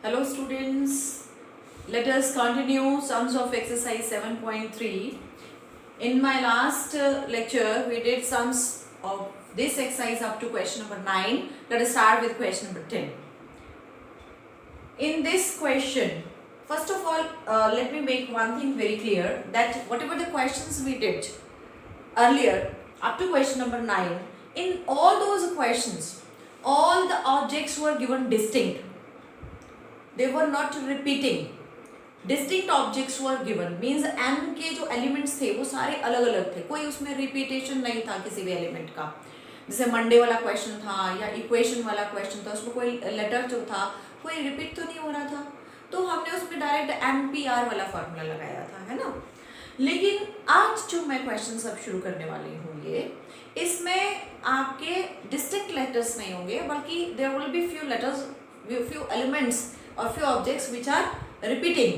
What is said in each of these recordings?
Hello students, let us continue sums of exercise 7.3. In my last lecture, we did sums of this exercise up to question number 9. Let us start with question number 10. In this question, first of all, let me make one thing very clear, that whatever the questions we did earlier up to question number 9, in all those questions, all the objects were given distinct. They were not repeating. Distinct objects were given means n के जो elements थे वो सारे अलग अलग थे, कोई उसमें रिपीटेशन नहीं था किसी भी एलिमेंट का. जैसे मंडे वाला क्वेश्चन था या इक्वेशन वाला क्वेश्चन था, उसमें कोई लेटर जो था कोई रिपीट तो नहीं हो रहा था, तो हमने उसमें डायरेक्ट NPR वाला फॉर्मूला लगाया था, है ना. लेकिन आज जो मैं क्वेश्चन सब शुरू करने वाली हूँ, ये इसमें आपके डिस्टिंक्ट लेटर्स नहीं होंगे, बल्कि there will be few letters, few elements or few objects which are repeating,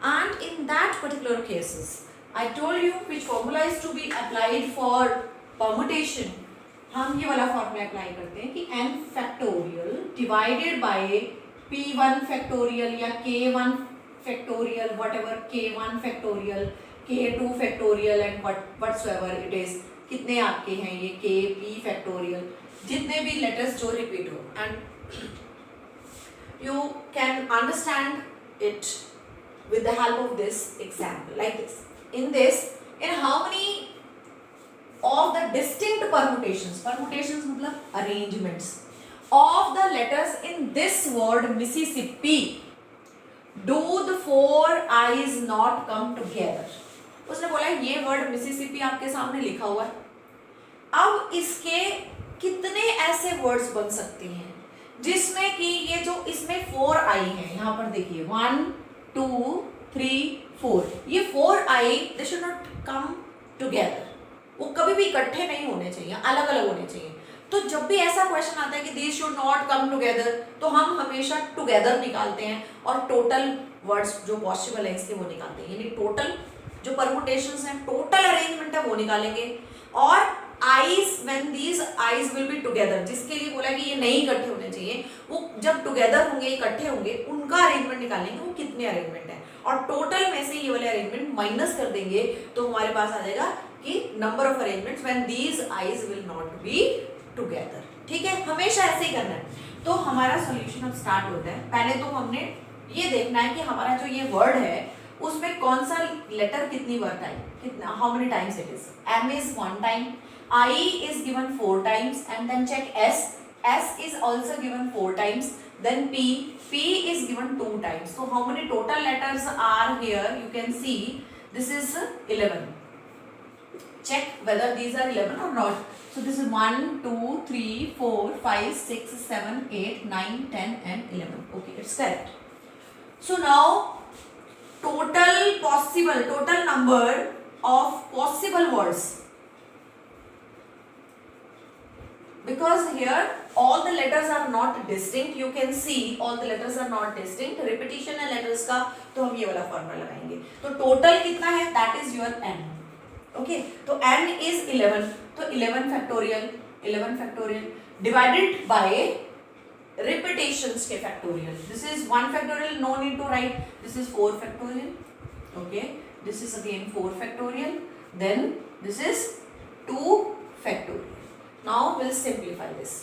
and in that particular cases I told you which formula is to be applied for permutation. हम ये वाला formula apply करते हैं कि n factorial divided by p1 factorial या k1 factorial, whatever k1 factorial, k2 factorial and whatsoever it is, कितने आपके हैं ये k p factorial, जितने भी लेटर्स जो रिपीट हो, and you can understand it with the help of this example like this. In this, in how many of the distinct permutations मतलब arrangements of the letters in this word Mississippi do the four I's not come together? उसने बोला ये word Mississippi आपके सामने लिखा हुआ है, अब इसके कितने ऐसे वर्ड्स बन सकते हैं जिसमें कि ये जो इसमें 4 आई है, यहाँ पर देखिए 1 2 3 4, ये 4 I they should not come together, वो कभी भी इकट्ठे नहीं होने चाहिए, अलग अलग होने चाहिए. तो जब भी ऐसा क्वेश्चन आता है कि these should not come together, तो हम हमेशा टुगेदर निकालते हैं और टोटल वर्ड्स जो पॉसिबल है इसके वो निकालते हैं, यानी टोटल जो परमुटेशंस हैं, टोटल अरेंजमेंट है वो निकालेंगे. और eyes when these eyes will be together, जिसके लिए बोला कि ये नहीं इकट्ठे होने चाहिए, वो जब टुगेदर होंगे इकट्ठे होंगे उनका अरेंजमेंट निकालेंगे, वो कितने अरेंजमेंट है, और टोटल में से ये वाले अरेंजमेंट माइनस कर देंगे, तो हमारे पास आ जाएगा कि number of arrangements when these eyes will not be together. ठीक है, हमेशा ऐसे ही करना है. तो हमारा सॉल्यूशन अब स्टार्ट होता है. पहले तो हमने ये देखना है कि हमारा जो ये वर्ड है उसमें कौन सा लेटर कितनी बार टाइम, कितना, how many times it is. M is 1 time, I is given 4 times, and then check S is also given 4 times, then P is given 2 times. So how many total letters are here? You can see this is 11. Check whether these are 11 or not. So this is 1 2 3 4 5 6 7 8 9 10 and 11. Okay, it's correct. So now total number of possible words, because here all the letters are not distinct, you can see all the letters are not distinct, repetition है letters का, तो हम ये वाला formula लगाएंगे. तो total कितना है, that is your n. okay, तो n is 11, तो 11 factorial divided by repetitions के factorial. This is 1 factorial, no need to write. This is 4 factorial. okay, this is again 4 factorial, then this is 2 factorial. Now we'll simplify this.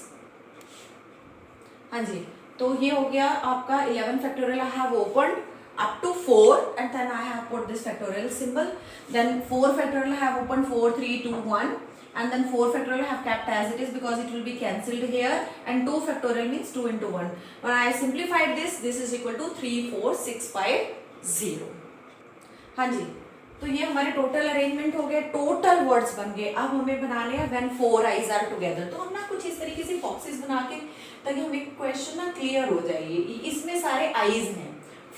हाँ जी, तो ये हो गया आपका 11 factorial. I have opened up to 4 and then I have put this factorial symbol. Then 4 factorial I have opened 4 3 2 1, and then 4 factorial I have kept as it is because it will be cancelled here, and 2 factorial means 2 into 1. When I simplified this is equal to 3 4 6 5 0. हाँ जी, तो ये हमारे total arrangement हो गए, total words बन गए. अब हमें बनाने हैं व्हेन 4 आइज आर टुगेदर. तो हम ना कुछ इस तरीके से बॉक्सेस बना के, ताकि हमें क्वेश्चन ना क्लियर हो जाए. इसमें सारे आइज हैं,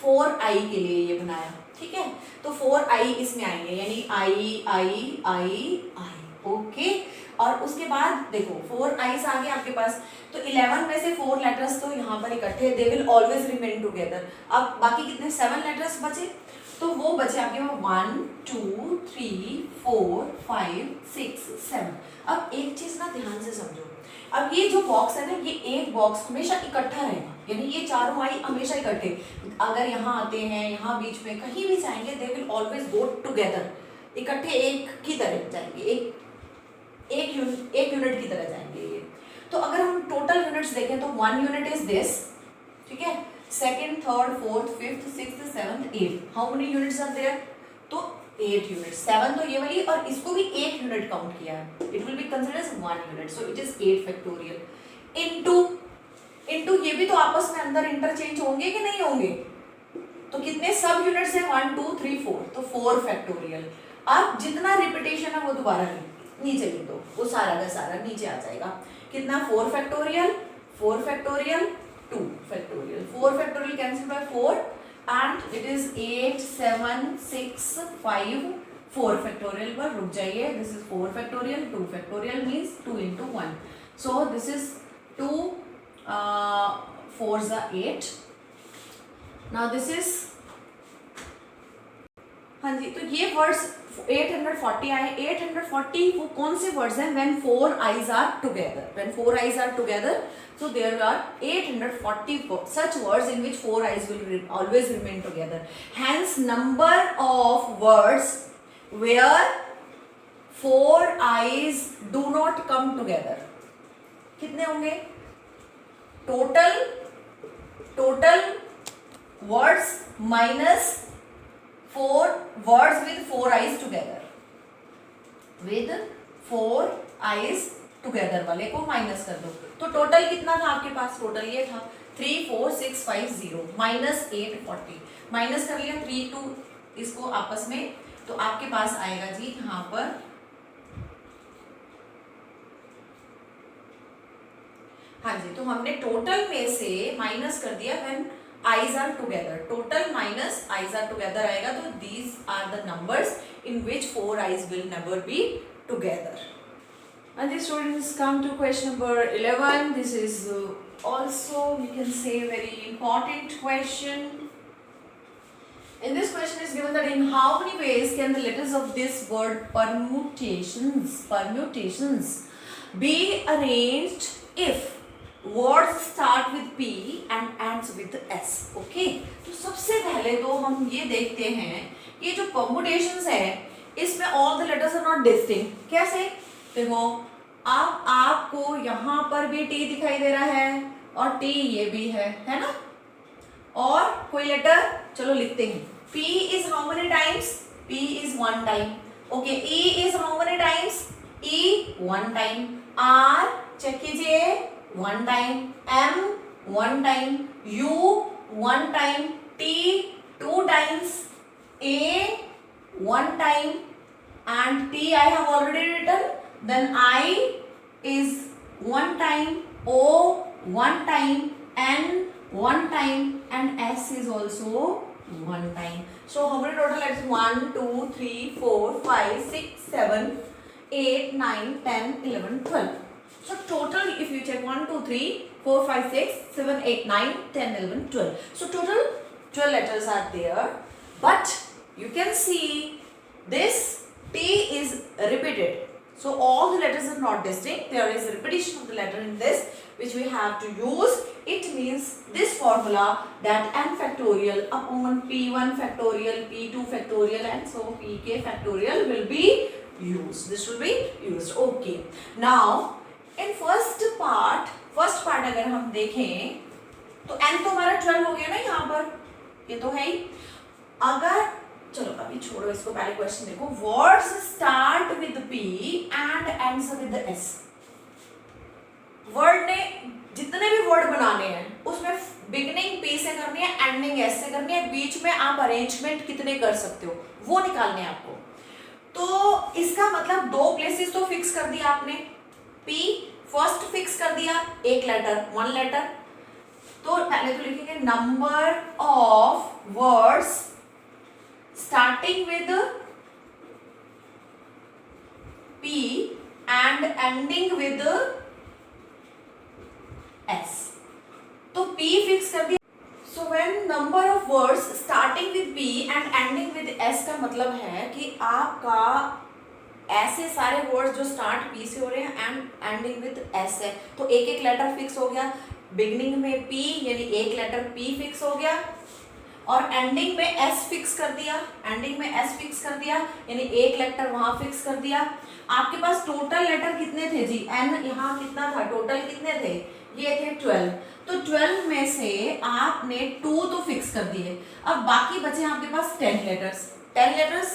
4 आई के लिए ये बनाया. ठीक है, तो 4 आई इसमें आएंगे, यानी आई आई आई आई. ओके, और उसके बाद देखो 4 आइज आ गए आपके पास, तो 11 में से 4 लेटर्स तो यहाँ पर इकट्ठे, they will always remain together. अब बाकी कितने 7 लेटर्स बचे, तो वो बचे आपके 1 2 3 4 5 6 7. अब एक चीज ना ध्यान से समझो, अब ये जो बॉक्स है ना, ये एक बॉक्स हमेशा इकट्ठा रहेगा, यानी ये चारों आई हमेशा इकट्ठे, अगर यहाँ आते हैं, यहाँ बीच में कहीं भी जाएंगे, they will always go together, इकट्ठे एक की तरह जाएंगे, एक यूनिट की तरह जाएंगे ये। तो अगर हम टोटल यूनिट्स देखें तो 1 यूनिट इज दिस, ठीक है, second, third, fourth, fifth, sixth, seventh, eight, how many units are there? तो 8 यूनिट, 7 तो ये वाली, और इसको भी 1 यूनिट काउंट किया है, it will be considered as 1 unit, so it is 8 factorial into ये भी तो आपस में अंदर इंटरचेंज होंगे कि नहीं होंगे, तो कितने सब यूनिट्स हैं? 1 2 3 4, तो 4 फैक्टोरियल। अब जितना रिपीटेशन है वो दोबारा नीचे लिख दो, वो सारा का सारा नीचे आ जाएगा। कितना? 4 factorial, 4 factorial, 2 factorial, 4 factorial cancel bye 4 and it is 8 7 6 5 4 factorial पर रुक जाइए, this is 4 factorial, 2 factorial means 2 into 1, so this is 2 4s are 8, now this is, हाँ जी, तो ये वर्ड्स 840 आए, 840 वो कौन से वर्ड्स हैं? when 4 eyes are together, when 4 eyes are together, so there are 840 such words in which 4 eyes will always remain together, hence number of words where 4 eyes do not come together कितने होंगे? Total words minus 4 words with 4 eyes together, with 4 eyes together वाले को minus कर दो, तो total कितना था आपके पास? टोटल ये था 3 4 6 5 0 माइनस 840, माइनस कर लिया 3 2 इसको आपस में, तो आपके पास आएगा जी यहाँ पर, हाँ जी, तो हमने टोटल में से माइनस कर दिया when eyes are together, total minus eyes are together आएगा, तो these are the numbers in which 4 eyes will never be together. And the students come to question number 11. This is also we can say very important question. In this question is given that in how many ways can the letters of this word permutations be arranged if words start with P and ends with S. Okay? तो सबसे पहले तो हम ये देखते हैं ये जो permutations है इसमें all the letters are not distinct. कैसे? देखो अब आपको यहाँ पर भी T दिखाई दे रहा है और T ये भी है ना? और कोई लेटर चलो लिखते हैं. P is how many times? P is 1 time. Okay. E is how many times? E 1 time. R check कीजिए 1 time, M 1 time, U 1 time, T 2 times, A 1 time, and T I have already written. Then I is 1 time, O 1 time, N 1 time, and S is also 1 time. So how many total letters? 1 2 3 4 5 6 7 8 9 10 11 12. So total if you check 1 2 3 4 5 6 7 8 9 10 11 12. So total 12 letters are there, but you can see this T is repeated. So all the letters are not distinct. There is a repetition of the letter in this which we have to use. It means this formula that n factorial upon p1 factorial, p2 factorial and so pk factorial will be used. This will be used. Okay. Now in first part अगर हम देखें तो n तो हमारा 12 हो गया ना यहाँ पर, ये तो है ही. अगर चलो अभी छोड़ो इसको, पहले क्वेश्चन देखो. Words start with P and ends with S. Word ने जितने भी वर्ड बनाने हैं उसमें बिगिनिंग P से करनी है, एंडिंग S से करनी है, बीच में आप अरेंजमेंट कितने कर सकते हो वो निकालने हैं आपको. तो इसका मतलब 2 प्लेसेस तो फिक्स कर दिया आपने. P फर्स्ट फिक्स कर दिया, एक लेटर 1 लेटर. तो पहले तो लिखेंगे number of words starting with P and ending with S. तो P फिक्स कर दिया. So when number of words starting with P and ending with S का मतलब है कि आपका ऐसे सारे वर्ड्स जो स्टार्ट पी से हो रहे हैं एंड एंडिंग विद एस है, तो एक एक लेटर फिक्स हो गया। बिगनिंग में पी यानी एक लेटर पी फिक्स हो गया और एंडिंग में एस फिक्स कर दिया, एंडिंग में एस फिक्स कर दिया यानी एक लेटर वहां फिक्स कर दिया। आपके पास टोटल लेटर कितने थे जी, एन यहाँ कितना था, टोटल कितने थे, ये थे 12। तो 12 में से आपने 2 तो फिक्स कर दिए, अब बाकी बचे आपके पास 10 लेटर्स, 10 लेटर्स।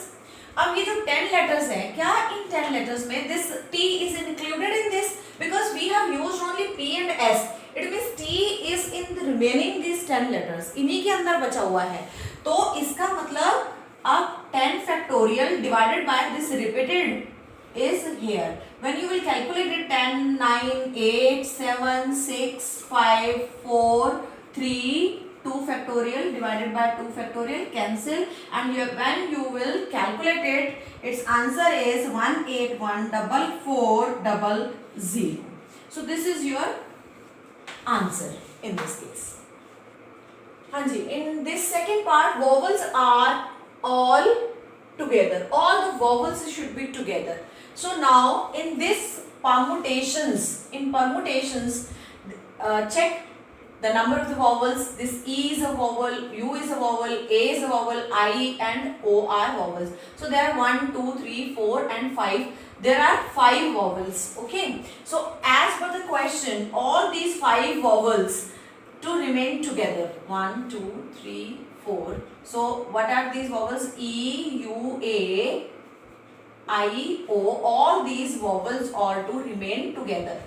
अब ये जो 10 लेटर्स है, क्या इन 10 लेटर्स में this T is included in this, because we have used only P and S, it means T is in the remaining this 10 letters, इन्हीं के अंदर बचा हुआ है। तो इसका मतलब अब 10 factorial divided by this repeated is here. When you will calculate it, 10, 9, 8, 7, 6, 5, 4, 3, 2 factorial divided by 2 factorial cancel, and when you will calculate it, its answer is 1814400. So this is your answer in this case. हाँ जी, in this second part, vowels are all together. All the vowels should be together. So now in this permutations, check the number of the vowels. This E is a vowel, U is a vowel, A is a vowel, I and O are vowels. So there are 1, 2, 3, 4 and 5. There are 5 vowels. Okay. So as per the question, all these 5 vowels to remain together. 1, 2, 3, 4. So what are these vowels? E, U, A, I, O, all these vowels are to remain together.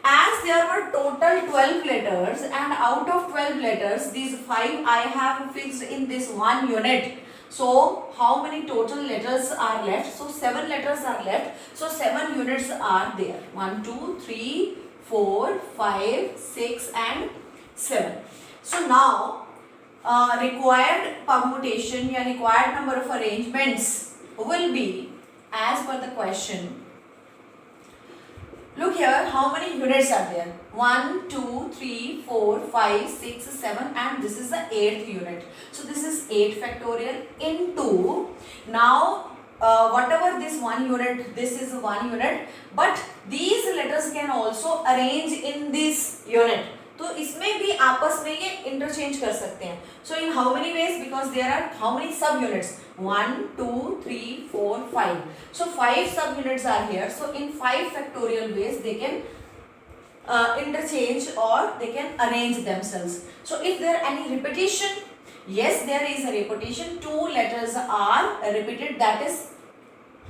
As there were total 12 letters and out of 12 letters, these 5 I have fixed in this one unit. So how many total letters are left? So 7 letters are left. So 7 units are there. 1, 2, 3, 4, 5, 6 and 7. So now required permutation या required number of arrangements will be as per the question. Look here, how many units are there? 1, 2, 3, 4, 5, 6, 7 and this is the 8th unit. So this is 8 factorial into, now whatever this 1 unit, this is 1 unit, but these letters can also arrange in this unit. तो इसमें भी आपस में ये interchange कर सकते हैं. So in how many ways, because there are how many sub units, 1, 2, 3, 4, 5. So 5 sub units are here. So in 5 factorial ways they can interchange or they can arrange themselves. So if there are any repetition, yes there is a repetition. 2 letters are repeated, that is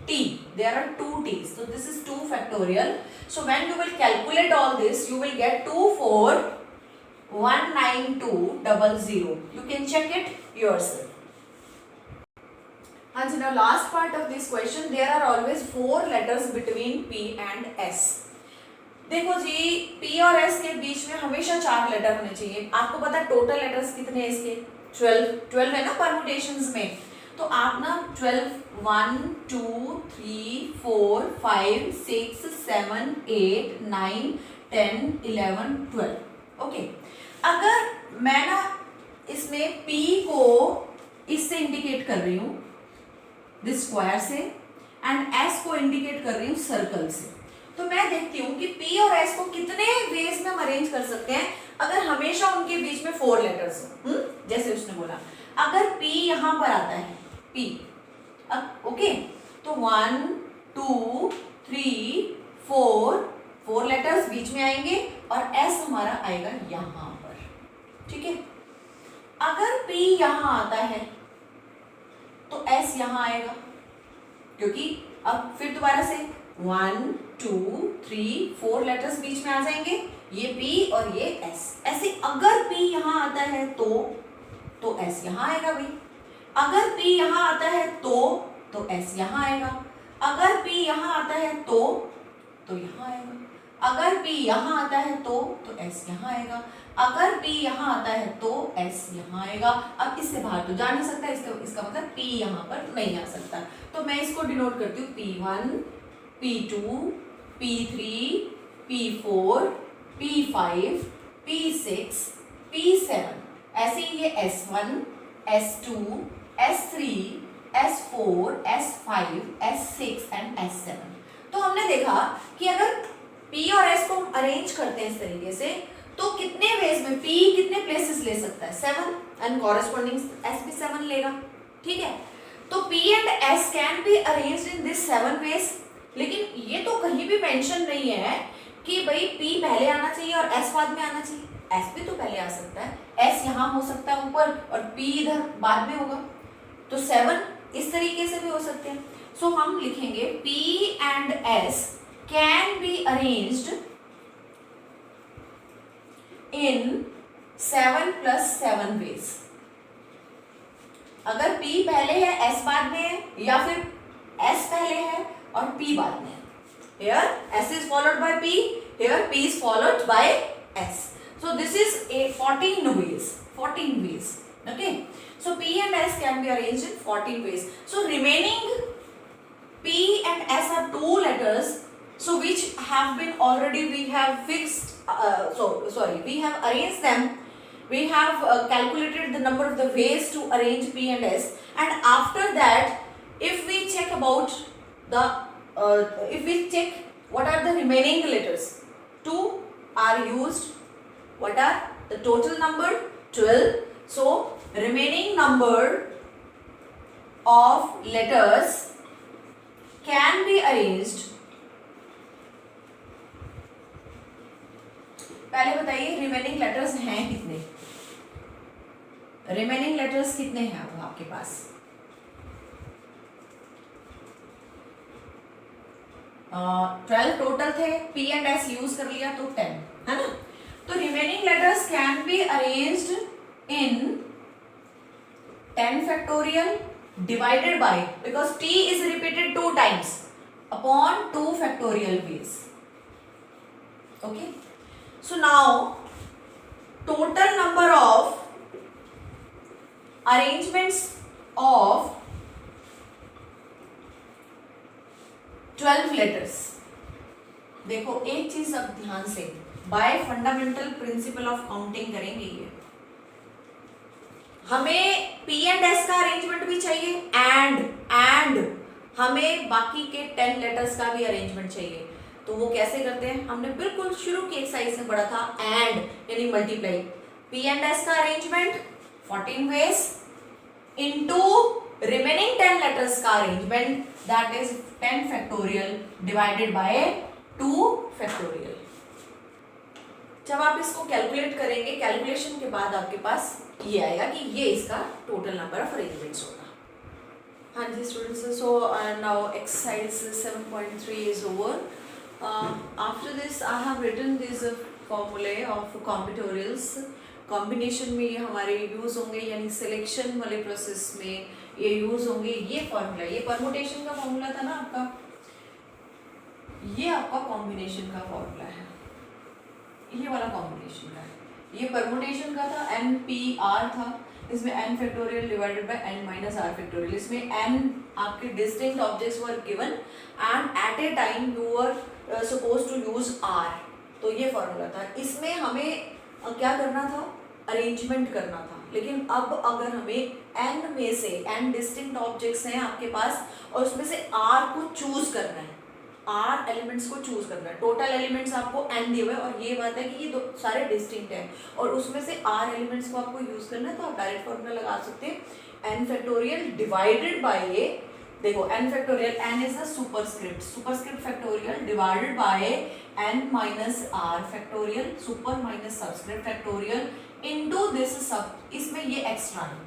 T. There are 2 T's. So this is 2 factorial. So when you will calculate all this, you will get 24,192,00. You can check it yourself. And so now last part of this question, there are always 4 letters between P and S. देखो जी, P और S के बीच में हमेशा 4 letter होने चाहिए. आपको पता है टोटल लेटर्स कितने हैं इसके? 12 है ना परम्यूटेशंस में. तो आप ना 12, 1, 2, 3, 4, 5, 6, 7, 8, 9, 10, 11, 12. ओके, अगर मैं ना इसमें P को इससे इंडिकेट कर रही हूँ, दिस स्क्वायर से, एंड S को इंडिकेट कर रही हूँ सर्कल से, तो मैं देखती हूँ कि P और S को कितने वेज में हम अरेंज कर सकते हैं अगर हमेशा उनके बीच में 4 लेटर्स हो. जैसे उसने बोला, अगर P यहाँ पर आता है, P, ओके, तो 1, 2, 3, 4 लेटर्स बीच में आएंगे और S हमारा आएगा यहाँ पर. ठीक है, अगर P यहाँ आता है तो S यहाँ आएगा, क्योंकि अब फिर दोबारा से 1, 2, 3, 4 लेटर्स बीच में आ जाएंगे, ये P और ये S. ऐसे अगर P यहाँ आता है तो S यहाँ आएगा भाई. अगर P यहाँ आता है तो S यहाँ आएगा. अगर P यहाँ आता है तो यहाँ आएगा. अगर P यहाँ आता है तो S यहाँ आएगा. अगर P यहाँ आता है तो S यहाँ आएगा. अब इससे बाहर तो जा नहीं सकता, इसका मतलब P यहाँ पर नहीं आ सकता. तो मैं इसको डिनोट करती हूँ P1, P2, P3, P4, P5, P6, P7. ऐसे ही ये S1, S2, S3, S4, S5, S6 and S7। तो हमने देखा कि अगर P और S को हम अरेंज करते हैं इस तरीके से तो कितने वेज में P कितने प्लेसेस ले सकता है, 7, एंड कॉरेस्पॉन्डिंग S भी 7 लेगा, ठीक है। तो P and S can be arranged in this 7 ways, लेकिन ये तो कहीं भी मेंशन नहीं है कि भाई P पहले आना चाहिए और S बाद में आना चाहिए। S भी तो पहले आ सकता है, S यहाँ हो सकता है ऊपर और P इधर बाद में होगा, तो 7 इस तरीके से भी हो सकते हैं। सो हम लिखेंगे P and S can be arranged in 7 + 7 ways. अगर P पहले है S बाद में है, या फिर S पहले है और P बाद में है। Here S is followed by P, here P is followed by S. So this is a 14 ways. Okay. So P and S can be arranged in 14 ways. So remaining P and S are two letters. So which have been already we have fixed. We have arranged them. We have calculated the number of the ways to arrange P and S. And after that, if we check about the if we check what are the remaining letters, 2 are used. What are the total number? 12. So remaining number of letters can be arranged. पहले बताइए remaining letters हैं कितने? Remaining letters कितने हैं अब आपके पास? 12 total थे, P and S use कर लिया तो 10 है ना। तो remaining letters can be arranged in 10 factorial divided bye, because T is repeated 2 times, upon 2 factorial veg. Okay, so now total number of arrangements of 12 letters. देखो एक चीज अब ध्यान से, bye fundamental principle of counting करेंगे ये। हमें P and S का अरेंजमेंट भी चाहिए एंड हमें बाकी के 10 लेटर्स का भी अरेंजमेंट चाहिए। तो वो कैसे करते हैं? हमने बिल्कुल शुरू की एक्सरसाइज में पढ़ा था, एंड यानी मल्टीप्लाई। P एंड S का arrangement 14 ways into remaining 10 letters का arrangement, that is 10 factorial divided by 2 factorial. जब आप इसको कैलकुलेट करेंगे, कैलकुलेशन के बाद आपके पास ये आएगा कि ये इसका टोटल नंबर ऑफ अरेंजमेंट्स होगा। हाँ जी students, so now exercise 7.3 is over. After this I have written this formulae of combinatorials. Combination में ये हमारे यूज होंगे, यानी सिलेक्शन वाले प्रोसेस में ये यूज होंगे। ये फॉर्मूला, ये परमुटेशन का फॉर्मूला था ना आपका, ये आपका कॉम्बिनेशन का फॉर्मूला है, ये वाला कॉम्बिनेशन का है। ये परमुटेशन का था, NPR था, इसमें n factorial divided by n minus r factorial. इसमें n आपके distinct objects were given and at a time you were suppose to use r। तो ये फॉर्मूला था। इसमें हमें क्या करना था? अरेंजमेंट करना था। लेकिन अब अगर हमें n में से n डिस्टिंक्ट ऑब्जेक्ट्स हैं आपके पास और उसमें से r को चूज करना है, r एलिमेंट्स को चूज करना है। टोटल एलिमेंट्स आपको n दिए हुए और ये बात है कि ये दो सारे डिस्टिंक्ट हैं और उसमें से r एलिमेंट्स को आपको यूज करना है। तो आप डायरेक्ट फॉर्मूला लगा सकते हैं, n फैक्टोरियल डिवाइडेड बाय ये, देखो n factorial, n is the superscript factorial divided by n minus r factorial, super minus subscript factorial into this सब, इसमें ये एक्स्ट्रा है,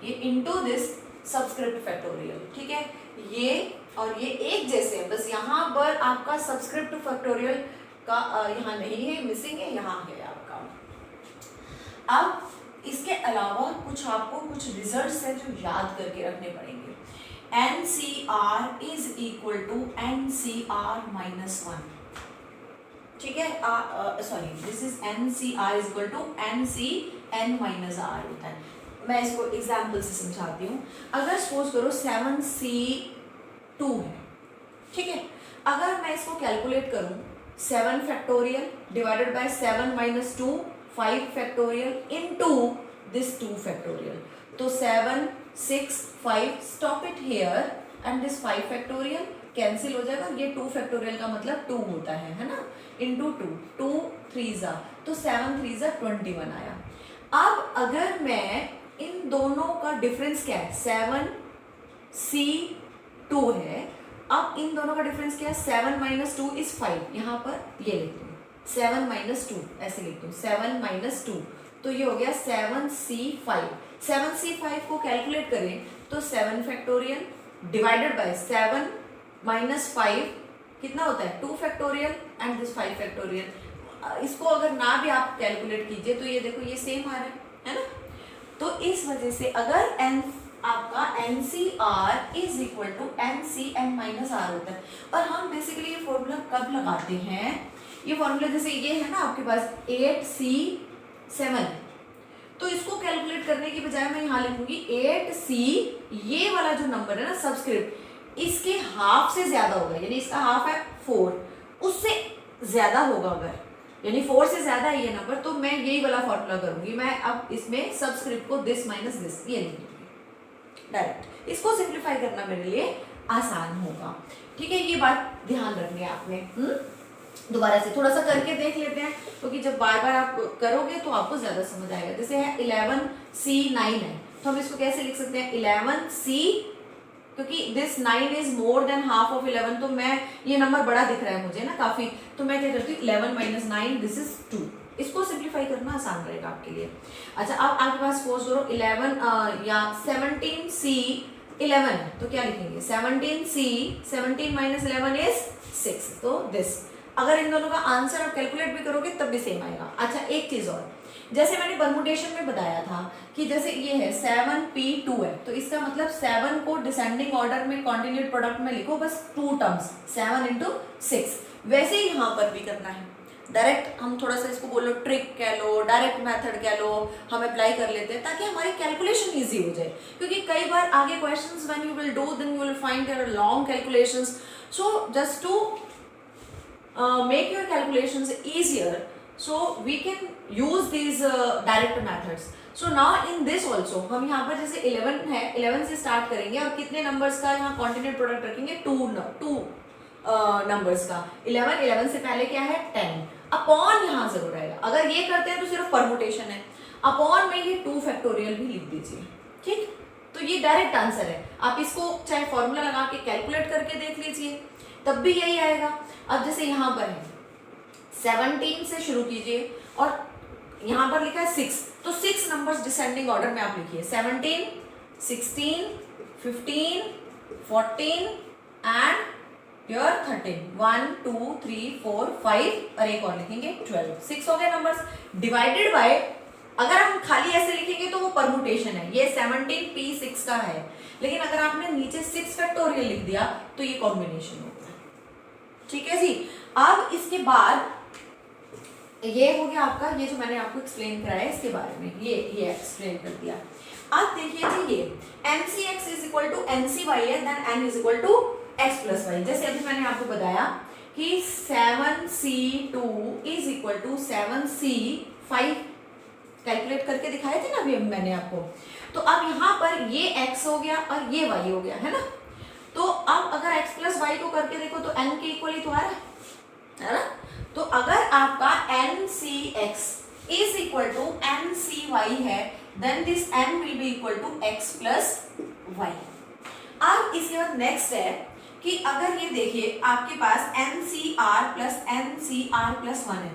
ये इनटू दिस सबस्क्रिप्ट फैक्टोरियल। ठीक है, ये और ये एक जैसे हैं, बस यहाँ पर आपका सबस्क्रिप्ट फैक्टोरियल का यहाँ नहीं है, मिसिंग है, यहाँ है आपका। अब इसके अलावा कुछ आपको कुछ रिजल्ट्स हैं जो याद करके रखने पड़ेंगे। NCR is equal to NCR minus 1। ठीक है, sorry, this is NCR is equal to NCN minus R होता है। मैं इसको एग्जाम्पल से समझाती हूँ। अगर सपोज करो 7C2 है, ठीक है, अगर मैं इसको कैलकुलेट करूँ 7 factorial divided bye 7 minus 2 5 factorial into this 2 factorial. तो 7 6 5 stop it here and this 5 factorial cancel हो जाएगा। ये 2 फैक्टोरियल का मतलब 2 होता है ना, इंटू 2, 2 3 जा, तो 7 3 जा 21 आया। अब अगर मैं इन दोनों का डिफरेंस क्या है, 7C2 है, अब इन दोनों का डिफरेंस क्या है, 7 - 2 इज 5, यहाँ पर ये लिख दूँ 7 - 2, ऐसे लिख दूँ 7 - 2, तो ये हो गया 7C5। 7C5 को कैलकुलेट करें तो 7 फैक्टोरियल डिवाइडेड बाय 7 - 5 कितना होता है, 2 फैक्टोरियल एंड दिस 5 फैक्टोरियल। इसको अगर ना भी आप कैलकुलेट कीजिए तो ये देखो ये सेम आ रहा है ना। तो इस वजह से अगर n आपका NCR is equal to NCn minus R होता है, और हम बेसिकली ये फॉर्मूला कब लगाते हैं, ये फॉर्मूला जैसे ये है ना आपके पास 8C7, तो इसको कैलकुलेट करने की बजाय मैं यहाँ लिखूंगी 8C, ये वाला जो नंबर है ना सबस्क्रिप्ट, इसके हाफ से ज्यादा होगा, यानी इसका हाफ है 4, उससे ज्यादा होगा अगर, यानी 4 से ज्यादा है ये नंबर, तो मैं यही वाला फॉर्मूला करूंगी। मैं अब इसमें सबस्क्रिप्ट को दिस माइनस दिस ये लिख दूंगी डायरेक्ट। इसको सिंप्लीफाई करना मेरे लिए आसान होगा, ठीक है। ये बात ध्यान रखनी है आपने। दोबारा से थोड़ा सा करके देख लेते हैं, क्योंकि जब बार बार आप करोगे तो आपको ज्यादा समझ आएगा। जैसे है 11C9 है, तो हम इसको कैसे लिख सकते हैं 11C, क्योंकि this 9 is more than half of 11, तो मैं ये नंबर बड़ा दिख रहा है मुझे ना काफी, तो मैं क्या करती हूँ 11 - 9 दिस इज 2। इसको सिंप्लीफाई करना आसान रहेगा आपके लिए। अच्छा, अब आपके पास सपोज करो 11 या 17C11, तो क्या लिखेंगे 17C, 17 - 11 इज 6, तो दिस। अगर इन दोनों का आंसर आप कैलकुलेट भी करोगे तब भी सेम आएगा। अच्छा, एक चीज और, जैसे मैंने परमुटेशन में बताया था कि जैसे ये है 7P2 है, तो इसका मतलब 7 को डिसेंडिंग ऑर्डर में कॉन्टिन्यूड प्रोडक्ट में लिखो, बस 2 टर्म्स 7 × 6। वैसे ही यहाँ पर भी करना है डायरेक्ट, हम थोड़ा सा इसको बोलो ट्रिक कह लो, डायरेक्ट मेथड कह लो, हम अप्लाई कर लेते हैं ताकि हमारी कैलकुलेशन ईजी हो जाए। क्योंकि कई बार आगे questions when you will do then you will find there are long calculations, so just to make your calculations easier, so we can use these direct methods. So now in this also हम यहाँ पर जैसे 11 है, 11 से start करेंगे और कितने numbers का यहाँ कॉन्टिन्यूड प्रोडक्ट रखेंगे, 2 नंबर्स का। 11 से पहले क्या है 10, अपॉन यहाँ जरूर आएगा। अगर ये करते हैं तो सिर्फ परमुटेशन है, अपॉन में ये 2 फैक्टोरियल भी लिख दीजिए, ठीक। तो ये डायरेक्ट आंसर है, आप इसको चाहे फॉर्मूला लगा के कैलकुलेट करके देख लीजिए तब भी यही आएगा। अब जैसे यहाँ पर है 17 से शुरू कीजिए और यहाँ पर लिखा है 6, तो 6 नंबर्स डिसेंडिंग ऑर्डर में आप लिखिए 17, 16, 15, 14 एंड योर 13, 1 2 3 4 5 और एक और लिखेंगे 12। 6 हो गए नंबर्स डिवाइडेड बाय, अगर हम खाली ऐसे लिखेंगे तो वो परमुटेशन है, ये 17P6 का है, लेकिन अगर आपने नीचे 6 फैक्टोरियल लिख दिया तो ये कॉम्बिनेशन होगा, ठीक है जी। अब इसके बाद ये हो गया आपका, ये जो मैंने आपको एक्सप्लेन कराया इसके बारे में, ये एक्सप्लेन कर दिया। अब देखिए जी, ये NCX is equal to NCY है, then N is equal to X plus Y। जैसे अभी मैंने आपको बताया कि 7C2 is equal to 7C5 calculate करके दिखाए थे ना अभी मैंने आपको। तो अब यहाँ पर ये X हो गया और ये Y हो गया, है ना। तो अब अगर x प्लस वाई को करके देखो तो n के इक्वल ही तो आ रहा है ना। तो अगर आपका NCX is equal to NCY है, then this n will be equal to x plus y. अब इसके बाद नेक्स्ट है कि अगर ये देखिए आपके पास NCR प्लस NCR प्लस 1 है,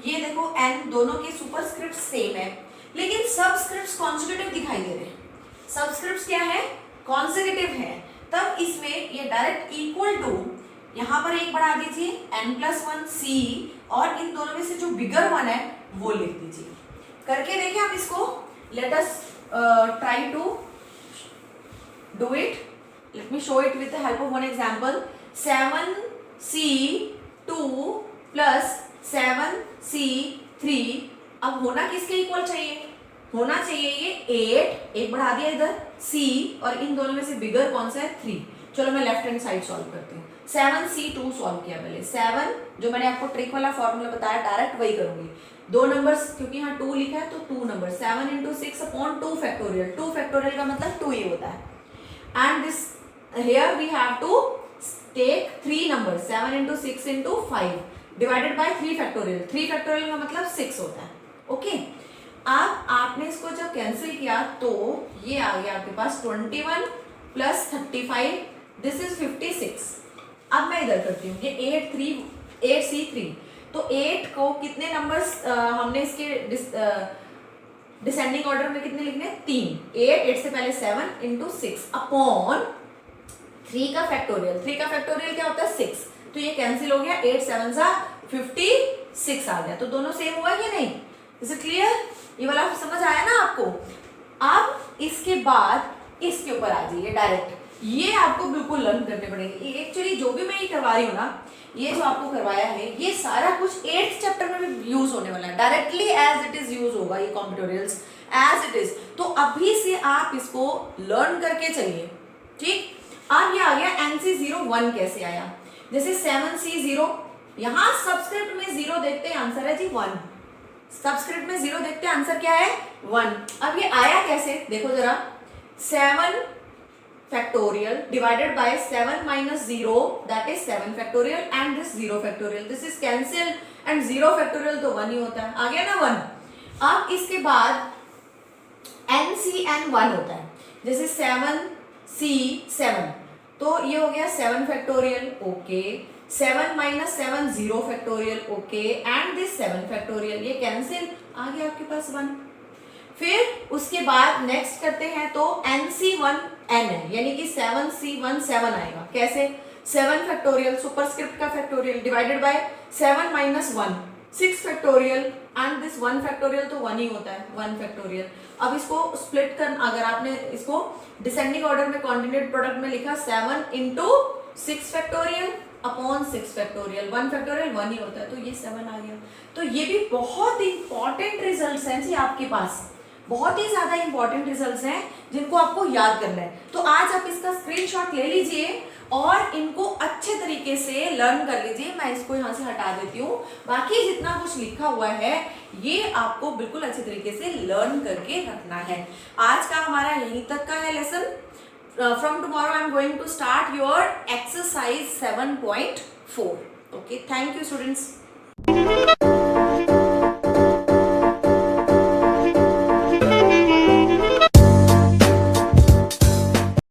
ये देखो n दोनों के सुपरस्क्रिप्ट सेम है, लेकिन सबस्क्रिप्ट्स कॉन्सेक्यूटिव दिखाई दे रहे हैं। सबस्क्रिप्ट्स क्या है, कॉन्सेक्यूटिव है, तब इसमें ये डायरेक्ट इक्वल टू यहाँ पर एक बढ़ा दीजिए n+1C और इन दोनों में से जो बिगर वन है वो लिख दीजिए। करके देखें आप इसको, let us try to do it. Let me show it with the help of one example. 7C2 plus 7C3, अब होना किसके इक्वल चाहिए, होना चाहिए ये 8, एक बढ़ा दिया इधर C और इन दोनों में से बिगर कौन सा है 3। चलो मैं लेफ्ट हैंड साइड सॉल्व करती हूँ। 7C2 सॉल्व किया पहले, 7 जो मैंने आपको ट्रिक वाला फॉर्मूला बताया डायरेक्ट वही करूंगी, दो नंबर्स, क्योंकि यहाँ 2 लिखा है तो 2 number, 7 into 6 upon 2 factorial, 2 factorial का मतलब 2 ही होता है। And this here we have to take 3 number, 7 into 6 into 5 divided by 3 factorial, 3 factorial का मतलब 6 होता है। ओके, अब आपने इसको जब कैंसिल किया तो ये आ गया आपके पास 21 प्लस 35, दिस इज 56। अब मैं इधर करती हूँ, ये 8C3, तो 8 को कितने नंबर्स हमने इसके डिसेंडिंग ऑर्डर में कितने लिखने, 3, 8 से पहले 7 इंटू 6 अपॉन 3 का फैक्टोरियल, 3 का फैक्टोरियल क्या होता है 6, तो ये कैंसिल हो गया, 8 7 सा 56 आ गया, तो दोनों सेम हुआ कि नहीं, इज इट क्लियर, ये वाला समझ आया ना आपको। अब इसके बाद इसके ऊपर आ जाइए डायरेक्ट, ये आपको बिल्कुल लर्न करने पड़ेंगे। एक्चुअली जो भी मैं ये करवा रही हूँ ना, ये जो आपको करवाया है ये सारा कुछ 8th चैप्टर में भी यूज होने वाला है, directly as it is use होगा ये कॉम्बिनेटोरियल्स एज इट इज, तो अभी से आप इसको लर्न करके चलिए, ठीक। अब ये आ गया NC01 कैसे आया, जैसे 7C0, यहाँ सबस्क्रिप्ट में 0 देखते हैं, आंसर है जी 1, सबस्क्रिप्ट में 0 देखते हैं, आंसर क्या है 1। अब ये आया कैसे, देखो जरा, 7 factorial divided by 7 minus 0, that is 7 factorial, and this 0 factorial, this is cancelled, and 0 factorial तो 1 ही होता है, आ गया ना 1। अब इसके बाद NCN1 होता है, जैसे 7C7, तो ये हो गया 7 factorial, okay, 7 minus 7 0 factorial, okay, and this 7 factorial, ये कैंसिल, आ गया आपके पास 1। फिर उसके बाद नेक्स्ट करते हैं तो NC1N है, यानी कि 7C1 7 आएगा, कैसे, 7 फैक्टोरियल सुपरस्क्रिप्ट का factorial divided bye 7 minus 1 6 factorial, and this 1 factorial तो 1 ही होता है, 1 फैक्टोरियल। अब इसको स्प्लिट कर, अगर आपने इसको डिसेंडिंग ऑर्डर में कॉन्टिन्यूड प्रोडक्ट में लिखा 7 into 6 factorial upon 6 factorial, 1 factorial 1 ही होता है, तो ये 7 आ गया। तो ये भी बहुत इंपॉर्टेंट रिजल्ट्स हैं जी आपके पास, बहुत ही ज्यादा इंपॉर्टेंट रिजल्ट्स हैं जिनको आपको याद करना है। तो आज आप इसका स्क्रीनशॉट ले लीजिए और इनको अच्छे तरीके से लर्न कर लीजिए। मैं इसको यहाँ से हटा देती हूँ, बाकी जितना कुछ लिखा हुआ है ये आपको बिल्कुल अच्छे तरीके से लर्न करके रखना है। आज का हमारा यहीं तक का है lesson. From tomorrow I am going to start your exercise 7.4। Okay, thank you students.